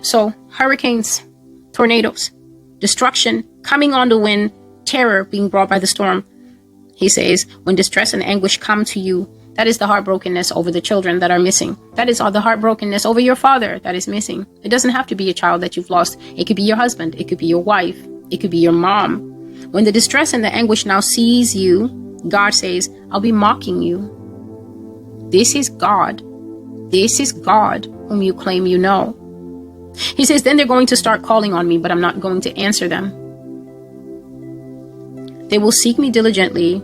So hurricanes, tornadoes, destruction coming on the wind, terror being brought by the storm. He says, when distress and anguish come to you, that is the heartbrokenness over the children that are missing. That is all the heartbrokenness over your father that is missing. It doesn't have to be a child that you've lost. It could be your husband. It could be your wife. It could be your mom. When the distress and the anguish now sees you, God says, I'll be mocking you. This is God. This is God whom you claim you know. He says, then they're going to start calling on me, but I'm not going to answer them. They will seek me diligently,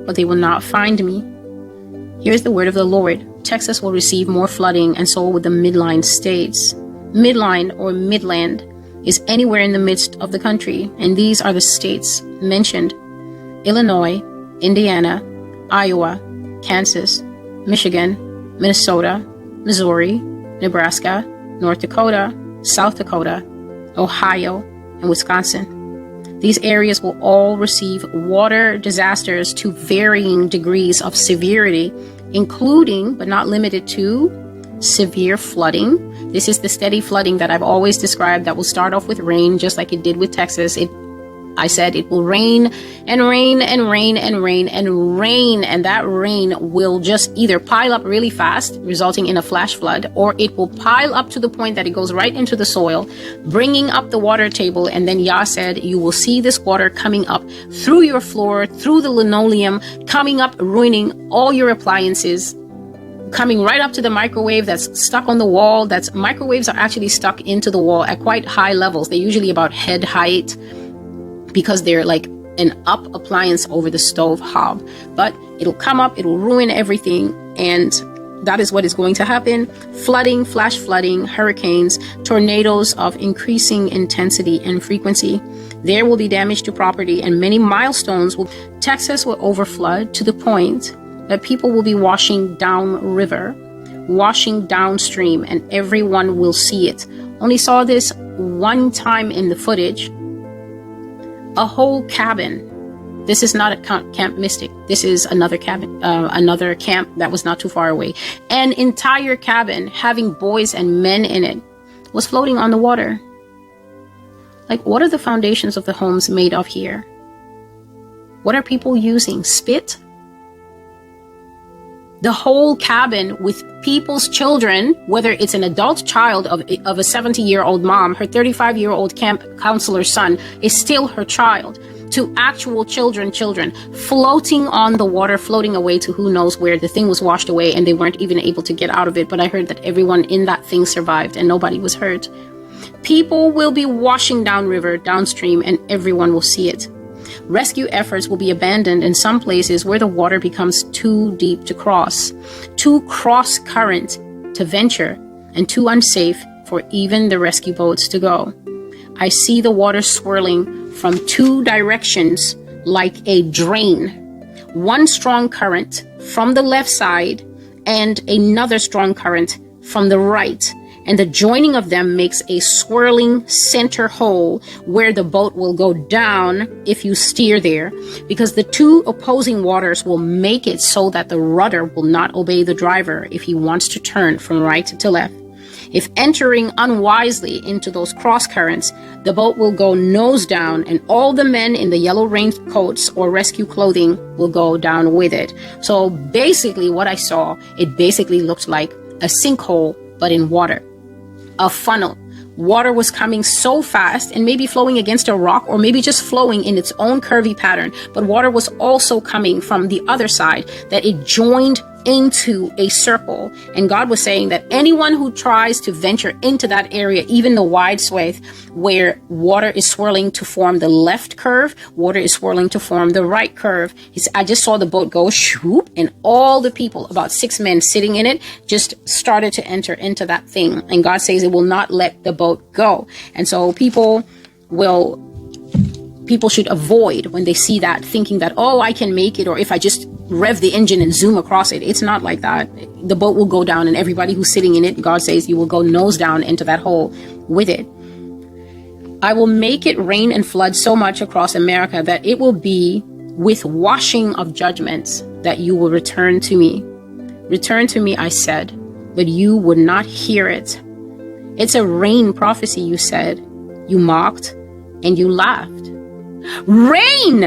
but they will not find me. Here's the word of the Lord. Texas will receive more flooding, and so will the midline states. Midline or Midland is anywhere in the midst of the country, and these are the states mentioned: Illinois, Indiana, Iowa, Kansas, Michigan, Minnesota, Missouri, Nebraska, North Dakota, South Dakota, Ohio, and Wisconsin. These areas will all receive water disasters to varying degrees of severity, including, but not limited to, severe flooding. This is the steady flooding that I've always described that will start off with rain, just like it did with Texas. I said it will rain and rain and rain and rain and rain, and that rain will just either pile up really fast, resulting in a flash flood, or it will pile up to the point that it goes right into the soil, bringing up the water table. And then Yah said, you will see this water coming up through your floor, through the linoleum, coming up, ruining all your appliances, coming right up to the microwave that's stuck on the wall. Microwaves are actually stuck into the wall at quite high levels. They're usually about head height, because they're like an up appliance over the stove hob. But it'll come up, it'll ruin everything, and that is what is going to happen. Flooding, flash flooding, hurricanes, tornadoes of increasing intensity and frequency. There will be damage to property, and many milestones Texas will overflood to the point that people will be washing downriver, washing downstream, and everyone will see it. Only saw this one time in the footage. A whole cabin. This is not a Camp Mystic. This is another cabin, another camp that was not too far away. An entire cabin having boys and men in it was floating on the water. Like, what are the foundations of the homes made of here? What are people using? Spit? The whole cabin with people's children, whether it's an adult child of a 70-year-old mom, her 35-year-old camp counselor's son is still her child, to actual children, floating on the water, floating away to who knows where. The thing was washed away and they weren't even able to get out of it. But I heard that everyone in that thing survived and nobody was hurt. People will be washing downriver, downstream, and everyone will see it. Rescue efforts will be abandoned in some places where the water becomes too deep to cross, too cross current to venture, and too unsafe for even the rescue boats to go. I see the water swirling from two directions like a drain. One strong current from the left side and another strong current from the right. And the joining of them makes a swirling center hole where the boat will go down if you steer there, because the two opposing waters will make it so that the rudder will not obey the driver if he wants to turn from right to left. If entering unwisely into those cross currents, the boat will go nose down and all the men in the yellow raincoats or rescue clothing will go down with it. So basically what I saw, it basically looked like a sinkhole, but in water. A funnel. Water was coming so fast and maybe flowing against a rock or maybe just flowing in its own curvy pattern. But water was also coming from the other side, that it joined into a circle. And God was saying that anyone who tries to venture into that area, even the wide swathe where water is swirling to form the left curve, water is swirling to form the right curve. I just saw the boat go shoop, and all the people, about 6 men sitting in it, just started to enter into that thing. And God says it will not let the boat go. And so people should avoid when they see that, thinking that, oh, I can make it, or if I just rev the engine and zoom across it. It's not like that. The boat will go down, and everybody who's sitting in it, God says, you will go nose down into that hole with it. I will make it rain and flood so much across America that it will be with washing of judgments that you will return to me. Return to me, I said, but you would not hear it. It's a rain prophecy, you said. You mocked and you laughed. Rain!